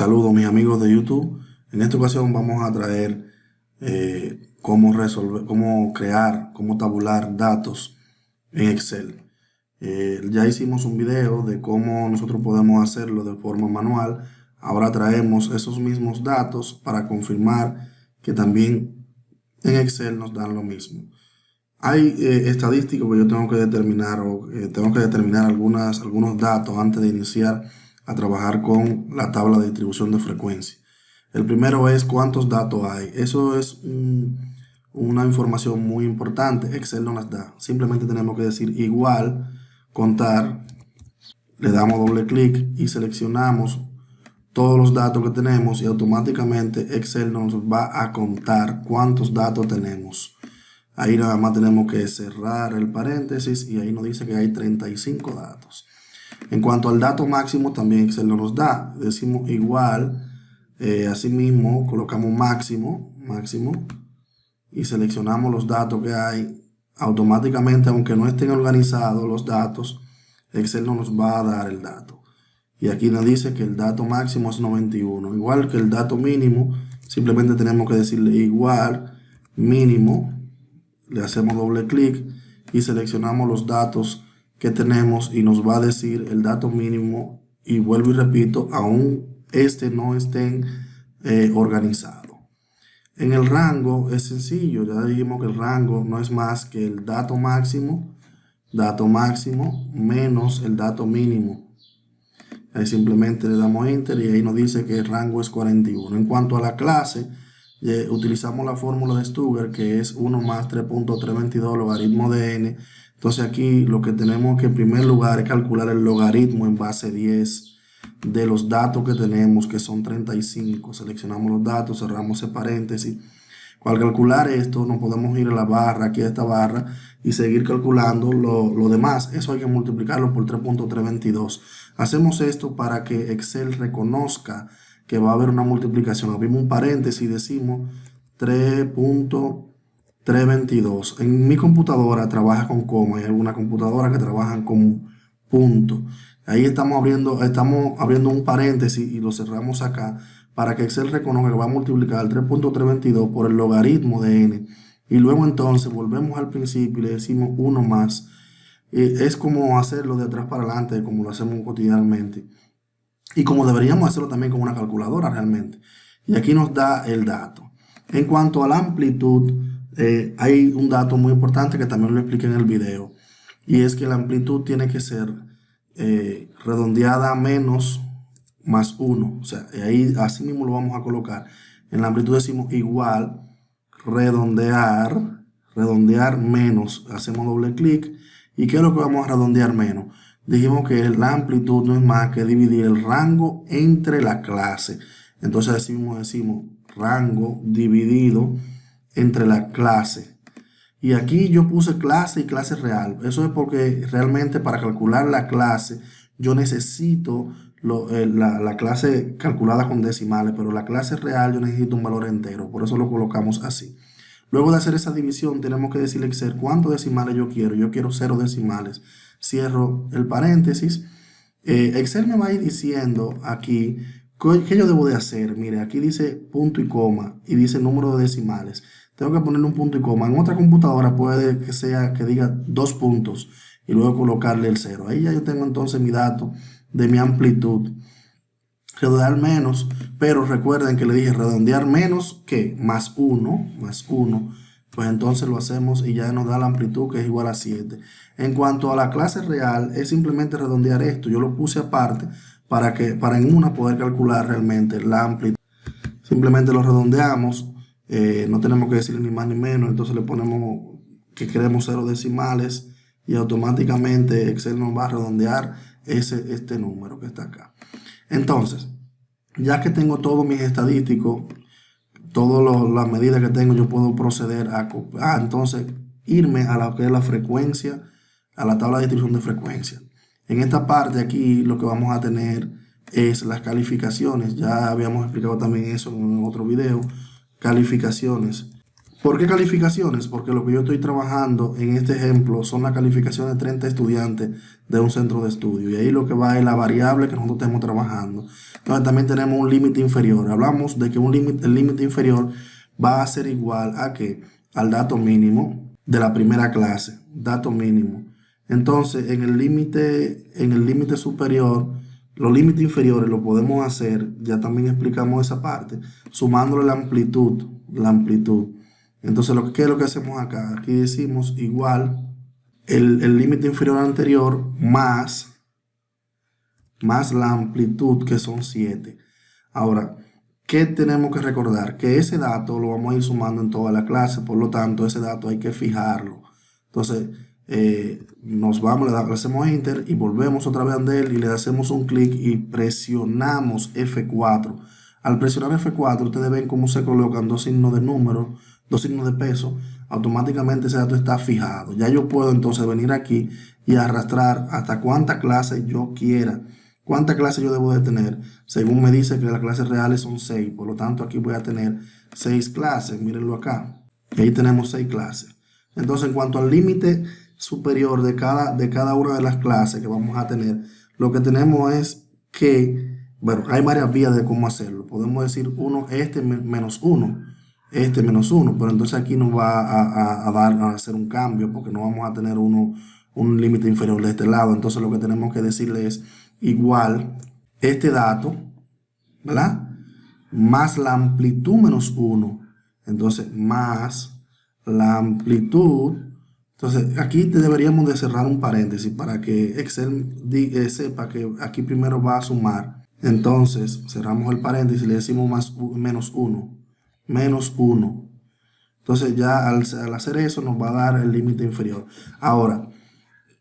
Saludos mis amigos de YouTube. En esta ocasión vamos a traer cómo crear, cómo tabular datos en Excel. Ya hicimos un video de cómo nosotros podemos hacerlo de forma manual. Ahora traemos esos mismos datos para confirmar que también en Excel nos dan lo mismo. Hay estadísticas que yo tengo que determinar tengo que determinar algunos datos antes de iniciar a trabajar con la tabla de distribución de frecuencia. El primero es cuántos datos hay. Eso es una información muy importante. Excel no las da. Simplemente tenemos que decir igual, contar, le damos doble clic y seleccionamos todos los datos que tenemos y automáticamente Excel nos va a contar cuántos datos tenemos. Ahí nada más tenemos que cerrar el paréntesis y ahí nos dice que hay 35 datos. En cuanto al dato máximo, también Excel nos da. Decimos igual, asimismo colocamos máximo y seleccionamos los datos que hay. Automáticamente, aunque no estén organizados los datos, Excel no nos va a dar el dato. Y aquí nos dice que el dato máximo es 91. Igual que el dato mínimo, simplemente tenemos que decirle igual, mínimo. Le hacemos doble clic y seleccionamos los datos que tenemos y nos va a decir el dato mínimo, y vuelvo y repito, aún no estén organizado. En el rango es sencillo, ya dijimos que el rango no es más que el dato máximo menos el dato mínimo. Ahí simplemente le damos enter y ahí nos dice que el rango es 41. En cuanto a la clase, utilizamos la fórmula de Stuger, que es 1 más 3.322 logaritmo de n. Entonces aquí lo que tenemos que en primer lugar es calcular el logaritmo en base 10 de los datos que tenemos, que son 35. Seleccionamos los datos, cerramos ese paréntesis. Al calcular esto, nos podemos ir a la barra, aquí a esta barra, y seguir calculando lo demás. Eso hay que multiplicarlo por 3.322. Hacemos esto para que Excel reconozca que va a haber una multiplicación. Abrimos un paréntesis y decimos 3.322. En mi computadora trabaja con coma, hay algunas computadoras que trabajan con punto. Ahí estamos abriendo un paréntesis y lo cerramos acá para que Excel reconozca que va a multiplicar el 3.322 por el logaritmo de n. Y luego entonces volvemos al principio y le decimos 1 más. Es como hacerlo de atrás para adelante, como lo hacemos cotidianamente. Y como deberíamos hacerlo también con una calculadora realmente. Y aquí nos da el dato. En cuanto a la amplitud, hay un dato muy importante que también lo expliqué en el video. Y es que la amplitud tiene que ser redondeada a menos más 1. O sea, ahí así mismo lo vamos a colocar. En la amplitud decimos igual, redondear menos. Hacemos doble clic. ¿Y qué es lo que vamos a redondear menos? Dijimos que la amplitud no es más que dividir el rango entre la clase. Entonces decimos rango dividido entre la clase. Y aquí yo puse clase y clase real. Eso es porque realmente para calcular la clase yo necesito la clase calculada con decimales, pero la clase real yo necesito un valor entero. Por eso lo colocamos así. Luego de hacer esa división tenemos que decirle a Excel cuántos decimales yo quiero. Yo quiero 0 decimales. Cierro el paréntesis. Excel me va a ir diciendo aquí qué yo debo de hacer. Mire, aquí dice punto y coma y dice número de decimales. Tengo que ponerle un punto y coma. En otra computadora puede que diga 2 puntos y luego colocarle el 0. Ahí ya yo tengo entonces mi dato de mi amplitud. Redondear menos, pero recuerden que le dije redondear menos que más 1, pues entonces lo hacemos y ya nos da la amplitud, que es igual a 7. En cuanto a la clase real, es simplemente redondear esto. Yo lo puse aparte para en una poder calcular realmente la amplitud. Simplemente lo redondeamos, no tenemos que decir ni más ni menos, entonces le ponemos que queremos 0 decimales y automáticamente Excel nos va a redondear este número que está acá. Entonces, ya que tengo todos mis estadísticos, todas las medidas que tengo, yo puedo proceder a entonces irme a lo que es la frecuencia, a la tabla de distribución de frecuencia. En esta parte aquí lo que vamos a tener es las calificaciones. Ya habíamos explicado también eso en otro video. Calificaciones. ¿Por qué calificaciones? Porque lo que yo estoy trabajando en este ejemplo son las calificaciones de 30 estudiantes de un centro de estudio. Y ahí lo que va es la variable que nosotros estamos trabajando. Entonces también tenemos un límite inferior. Hablamos de que el límite inferior va a ser igual a ¿qué? Al dato mínimo de la primera clase. Dato mínimo. Entonces en el límite superior, los límites inferiores lo podemos hacer, ya también explicamos esa parte, sumándole la amplitud. La amplitud. Entonces, ¿qué es lo que hacemos acá? Aquí decimos igual el límite inferior anterior más la amplitud, que son 7. Ahora, ¿qué tenemos que recordar? Que ese dato lo vamos a ir sumando en toda la clase, por lo tanto, ese dato hay que fijarlo. Entonces, nos vamos, le hacemos Enter y volvemos otra vez a él y le hacemos un clic y presionamos F4. Al presionar F4, ustedes ven cómo se colocan dos signos de número, dos signos de peso. Automáticamente ese dato está fijado. Ya yo puedo entonces venir aquí y arrastrar hasta cuánta clase yo quiera. ¿Cuánta clase yo debo de tener? Según me dice que las clases reales son 6. Por lo tanto, aquí voy a tener 6 clases. Mírenlo acá. Ahí tenemos 6 clases. Entonces, en cuanto al límite superior de cada una de las clases que vamos a tener, lo que tenemos es que, bueno, hay varias vías de cómo hacerlo. Podemos decir menos 1, menos 1, pero entonces aquí nos va a hacer un cambio porque no vamos a tener un límite inferior de este lado. Entonces lo que tenemos que decirle es igual este dato, ¿verdad? Más la amplitud menos 1. Entonces, más la amplitud. Entonces, aquí deberíamos de cerrar un paréntesis para que Excel sepa que aquí primero va a sumar. Entonces, cerramos el paréntesis y le decimos menos 1. Menos 1. Entonces, ya al hacer eso nos va a dar el límite inferior. Ahora,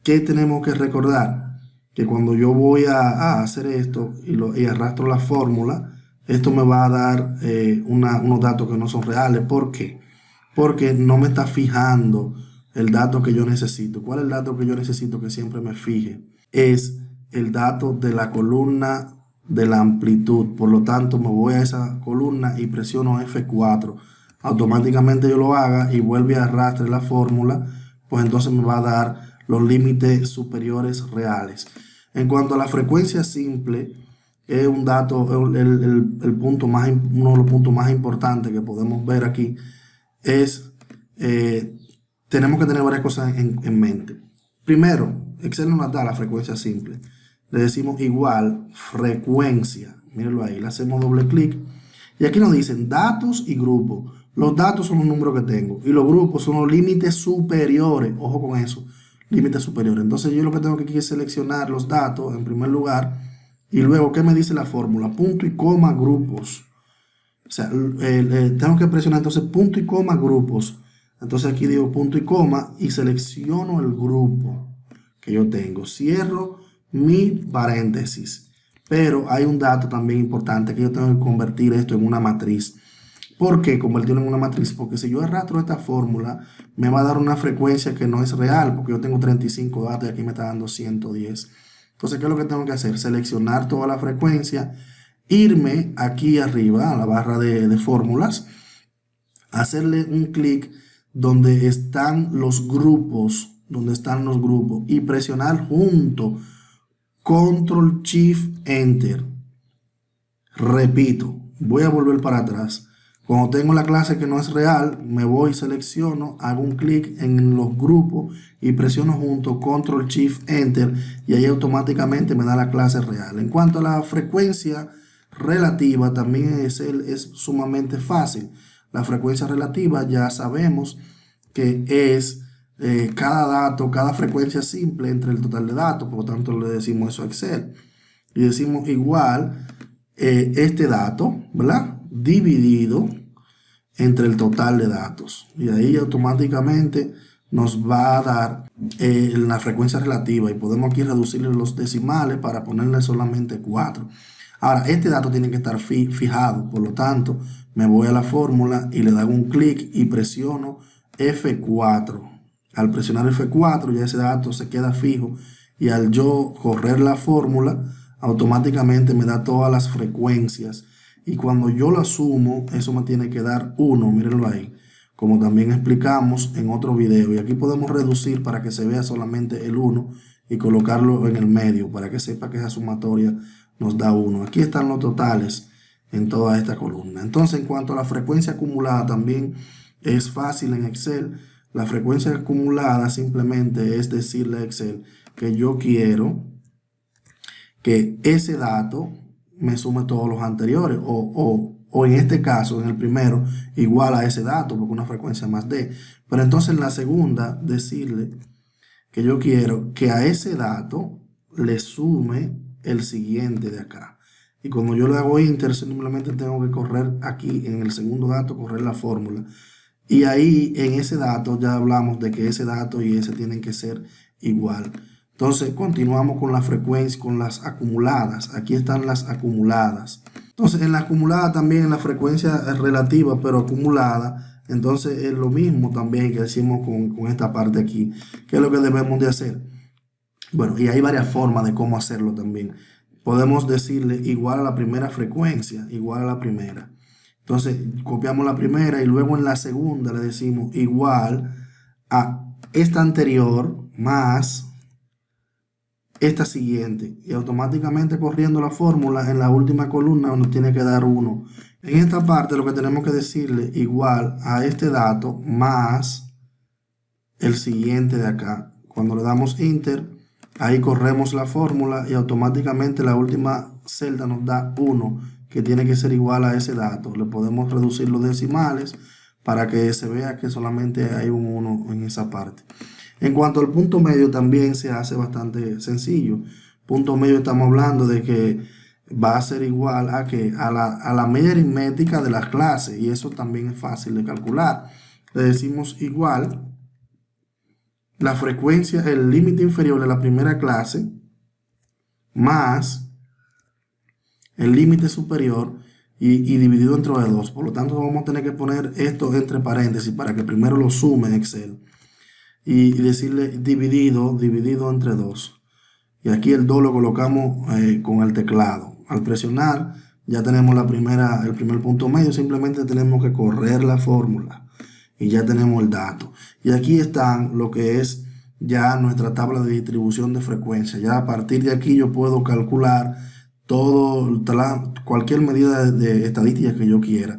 ¿qué tenemos que recordar? Que cuando yo voy a hacer esto y arrastro la fórmula, esto me va a dar unos datos que no son reales. ¿Por qué? Porque no me está fijando el dato que yo necesito. ¿Cuál es el dato que yo necesito que siempre me fije? Es el dato de la columna de la amplitud. Por lo tanto, me voy a esa columna y presiono F4. Automáticamente yo lo haga y vuelve a arrastrar la fórmula, pues entonces me va a dar los límites superiores reales. En cuanto a la frecuencia simple, es un dato, el punto uno de los puntos más importantes que podemos ver aquí es, tenemos que tener varias cosas en mente. Primero, Excel nos da la frecuencia simple. Le decimos igual frecuencia. Mírenlo ahí, le hacemos doble clic. Y aquí nos dicen datos y grupos. Los datos son los números que tengo y los grupos son los límites superiores. Ojo con eso, límites superiores. Entonces yo lo que tengo que aquí es seleccionar los datos en primer lugar y luego, ¿qué me dice la fórmula? Punto y coma grupos. O sea, tengo que presionar entonces punto y coma grupos. Entonces aquí digo punto y coma y selecciono el grupo que yo tengo. Cierro mi paréntesis. Pero hay un dato también importante que yo tengo que convertir esto en una matriz. ¿Por qué convertirlo en una matriz? Porque si yo arrastro esta fórmula, me va a dar una frecuencia que no es real, porque yo tengo 35 datos y aquí me está dando 110. Entonces, ¿qué es lo que tengo que hacer? Seleccionar toda la frecuencia, irme aquí arriba a la barra de fórmulas, hacerle un clic donde están los grupos, y presionar junto Control Shift Enter. Repito, voy a volver para atrás. Cuando tengo la clase que no es real, me voy, selecciono, hago un clic en los grupos y presiono junto Control Shift Enter y ahí automáticamente me da la clase real. En cuanto a la frecuencia relativa, también es sumamente fácil. La frecuencia relativa ya sabemos que es cada dato, cada frecuencia simple entre el total de datos, por lo tanto le decimos eso a Excel. Y decimos igual este dato, ¿verdad? Dividido entre el total de datos. Y ahí automáticamente nos va a dar la frecuencia relativa y podemos aquí reducirle los decimales para ponerle solamente 4. Ahora, este dato tiene que estar fijado, por lo tanto, me voy a la fórmula y le hago un clic y presiono F4. Al presionar F4 ya ese dato se queda fijo y al yo correr la fórmula, automáticamente me da todas las frecuencias. Y cuando yo la sumo, eso me tiene que dar 1, mírenlo ahí. como también explicamos en otro video. Y aquí podemos reducir para que se vea solamente el 1 y colocarlo en el medio para que sepa que esa sumatoria nos da 1. Aquí están los totales en toda esta columna. Entonces, en cuanto a la frecuencia acumulada, también es fácil en Excel. La frecuencia acumulada simplemente es decirle a Excel que yo quiero que ese dato me sume todos los anteriores o en este caso, en el primero, igual a ese dato porque una frecuencia más D. Pero entonces en la segunda, decirle que yo quiero que a ese dato le sume el siguiente de acá. Y cuando yo le hago enter, simplemente tengo que correr aquí en el segundo dato, correr la fórmula. Y ahí en ese dato ya hablamos de que ese dato y ese tienen que ser igual. Entonces continuamos con la frecuencia, con las acumuladas. Aquí están las acumuladas. Entonces en la acumulada también la frecuencia es relativa, pero acumulada. Entonces es lo mismo también que decimos con esta parte aquí. ¿Qué es lo que debemos de hacer? Bueno, y hay varias formas de cómo hacerlo también. Podemos decirle igual a la primera frecuencia, igual a la primera. Entonces copiamos la primera y luego en la segunda le decimos igual a esta anterior más esta siguiente. Y automáticamente corriendo la fórmula en la última columna nos tiene que dar 1. En esta parte lo que tenemos que decirle igual a este dato más el siguiente de acá. Cuando le damos enter, ahí corremos la fórmula y automáticamente la última celda nos da 1, que tiene que ser igual a ese dato. Le podemos reducir los decimales para que se vea que solamente hay un 1 en esa parte. En cuanto al punto medio también se hace bastante sencillo. Punto medio estamos hablando de que va a ser igual a, que a la media aritmética de las clases, y eso también es fácil de calcular. Le decimos igual la frecuencia, el límite inferior de la primera clase más el límite superior y dividido entre 2. Por lo tanto vamos a tener que poner esto entre paréntesis para que primero lo sume en Excel y decirle dividido entre 2. Y aquí el 2 lo colocamos con el teclado. Al presionar ya tenemos el primer punto medio. Simplemente tenemos que correr la fórmula y ya tenemos el dato. Y aquí están lo que es ya nuestra tabla de distribución de frecuencia. Ya a partir de aquí yo puedo calcular cualquier medida de estadística que yo quiera.